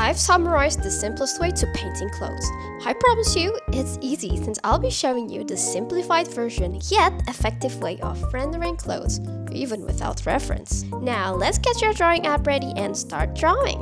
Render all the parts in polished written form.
I've summarized the simplest way to painting clothes. I promise you, it's easy since I'll be showing you the simplified version yet effective way of rendering clothes, even without reference. Now let's get your drawing app ready and start drawing.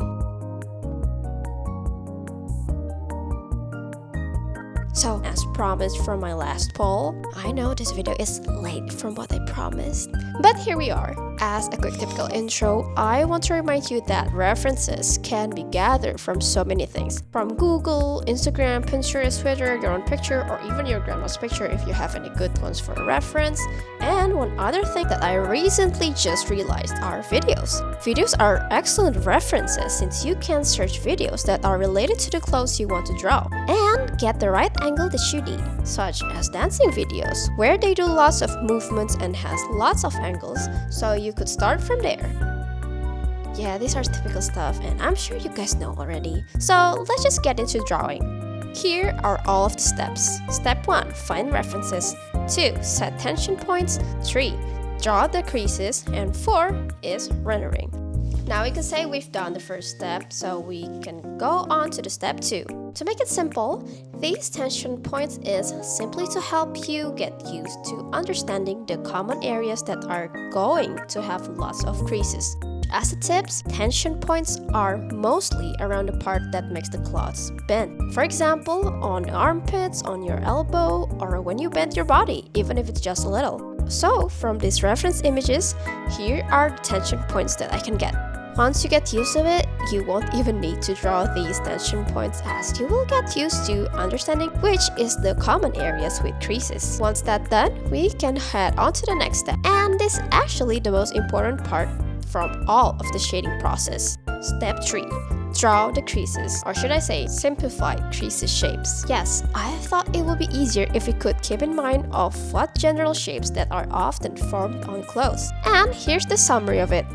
So, as promised from my last poll, I know this video is late from what I promised, but here we are. As a quick typical intro, I want to remind you that references can be gathered from so many things. From Google, Instagram, Pinterest, Twitter, your own picture, or even your grandma's picture if you have any good ones for a reference. And one other thing that I recently just realized are videos. Videos are excellent references since you can search videos that are related to the clothes you want to draw and get the right angle that you need, such as dancing videos, where they do lots of movements and has lots of angles, so you could start from there. Yeah, these are typical stuff and I'm sure you guys know already. So let's just get into drawing. Here are all of the steps. Step 1. Find references. 2. Set tension points. 3. Draw the creases. And 4 is rendering. Now we can say we've done the first step, so we can go on to the step 2. To make it simple, these tension points is simply to help you get used to understanding the common areas that are going to have lots of creases. As a tips, tension points are mostly around the part that makes the clothes bend. For example, on the armpits, on your elbow, or when you bend your body, even if it's just a little. So, from these reference images, here are the tension points that I can get. Once you get used to it, you won't even need to draw these tension points as you will get used to understanding which is the common areas with creases. Once that's done, we can head on to the next step. And this is actually the most important part from all of the shading process. Step 3. Draw the creases, or should I say simplify creases shapes. Yes, I thought it would be easier if we could keep in mind of what general shapes that are often formed on clothes. And here's the summary of it.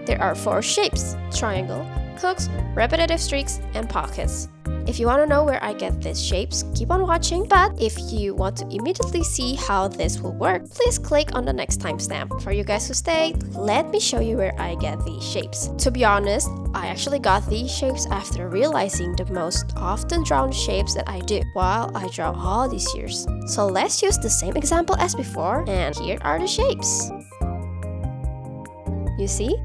There are 4 shapes: triangle, hooks, repetitive streaks, and pockets. If you want to know where I get these shapes, keep on watching, but if you want to immediately see how this will work, please click on the next timestamp. For you guys who stayed, let me show you where I get these shapes. To be honest, I actually got these shapes after realizing the most often drawn shapes that I do while I draw all these years. So let's use the same example as before, and here are the shapes. You see?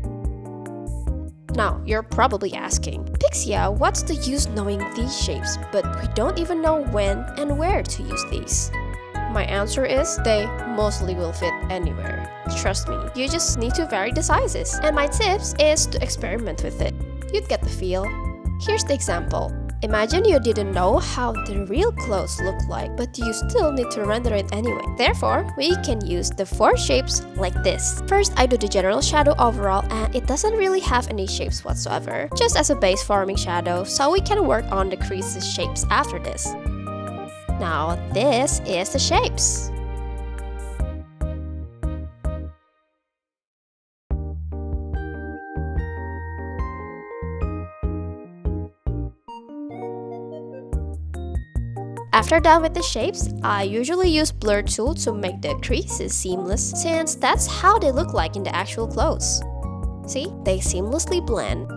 Now, you're probably asking, Pixia, what's the use knowing these shapes, but we don't even know when and where to use these? My answer is, they mostly will fit anywhere. Trust me, you just need to vary the sizes. And my tips is to experiment with it. You'd get the feel. Here's the example. Imagine you didn't know how the real clothes look like, but you still need to render it anyway. Therefore, we can use the 4 shapes like this. First, I do the general shadow overall, and it doesn't really have any shapes whatsoever, just as a base forming shadow, so we can work on the creases shapes after this. Now, this is the shapes. After done with the shapes, I usually use blur tool to make the creases seamless since that's how they look like in the actual clothes. See, they seamlessly blend.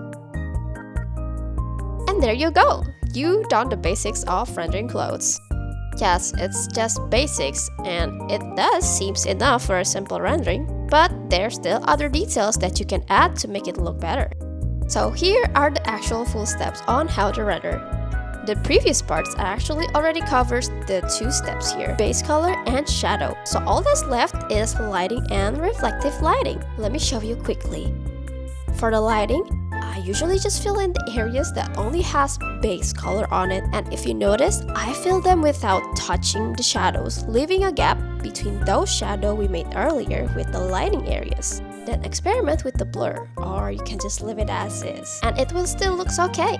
And there you go! You done the basics of rendering clothes. Yes, it's just basics and it does seems enough for a simple rendering, but there's still other details that you can add to make it look better. So here are the actual full steps on how to render. The previous parts actually already covers the 2 steps here, base color and shadow. So all that's left is lighting and reflective lighting. Let me show you quickly. For the lighting, I usually just fill in the areas that only has base color on it. And if you notice, I fill them without touching the shadows, leaving a gap between those shadows we made earlier with the lighting areas. Then experiment with the blur, or you can just leave it as is, and it will still look okay.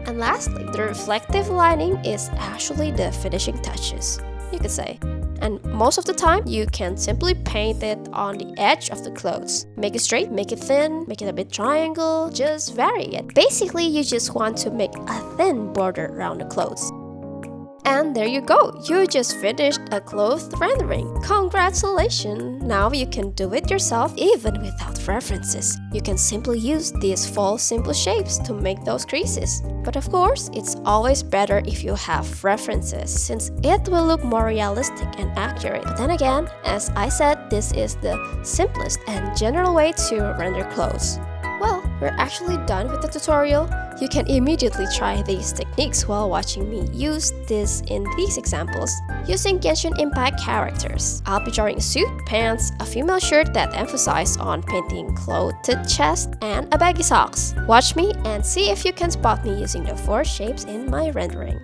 And lastly, the reflective lighting is actually the finishing touches, you could say. And most of the time, you can simply paint it on the edge of the clothes. Make it straight, make it thin, make it a bit triangle, just vary it. Basically, you just want to make a thin border around the clothes. And there you go, you just finished a cloth rendering. Congratulations! Now you can do it yourself even without references. You can simply use these full simple shapes to make those creases. But of course, it's always better if you have references, since it will look more realistic and accurate. But then again, as I said, this is the simplest and general way to render clothes. Well, we're actually done with the tutorial. You can immediately try these techniques while watching me use this in these examples using Genshin Impact characters. I'll be drawing a suit, pants, a female shirt that emphasize on painting clothed chest, and a baggy socks. Watch me and see if you can spot me using the 4 shapes in my rendering.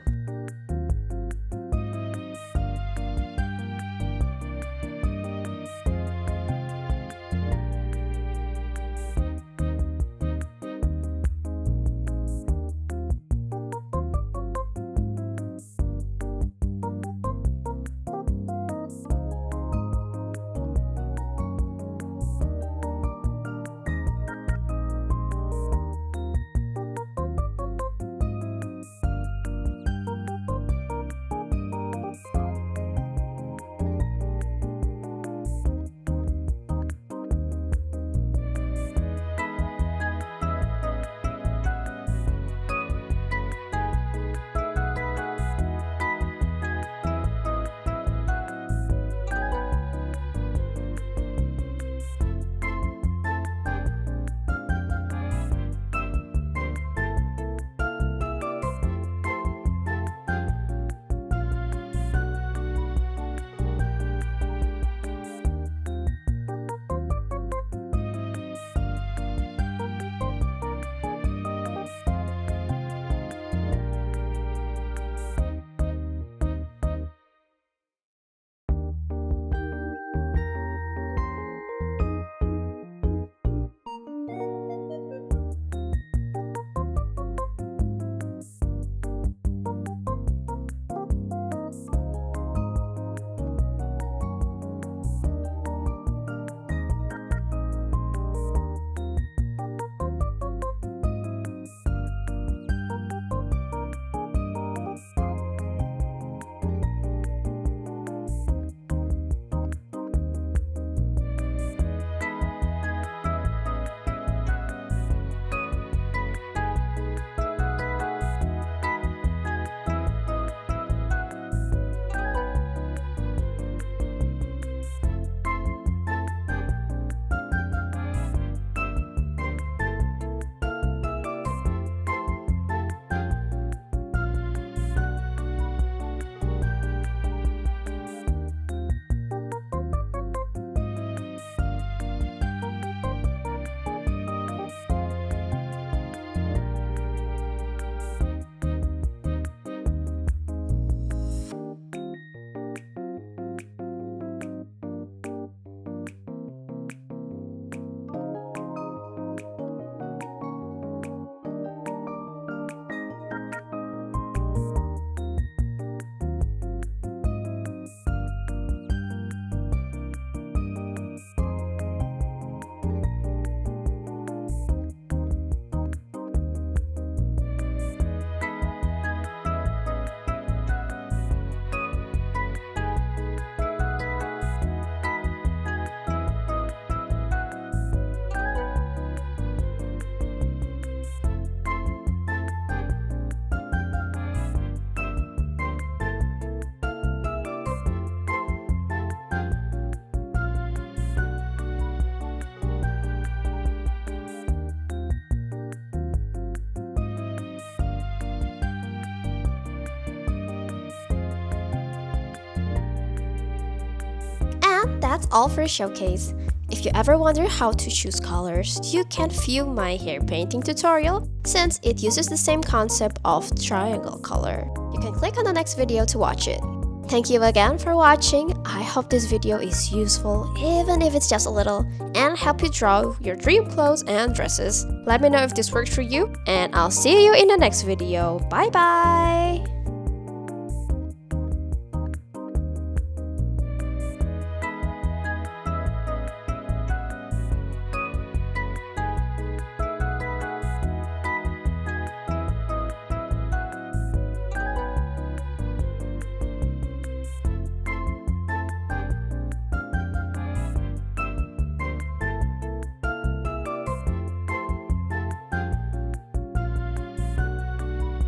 And that's all for showcase. If you ever wonder how to choose colors, you can view my hair painting tutorial since it uses the same concept of triangle color. You can click on the next video to watch it. Thank you again for watching. I hope this video is useful, even if it's just a little, and help you draw your dream clothes and dresses. Let me know if this worked for you, and I'll see you in the next video. Bye bye!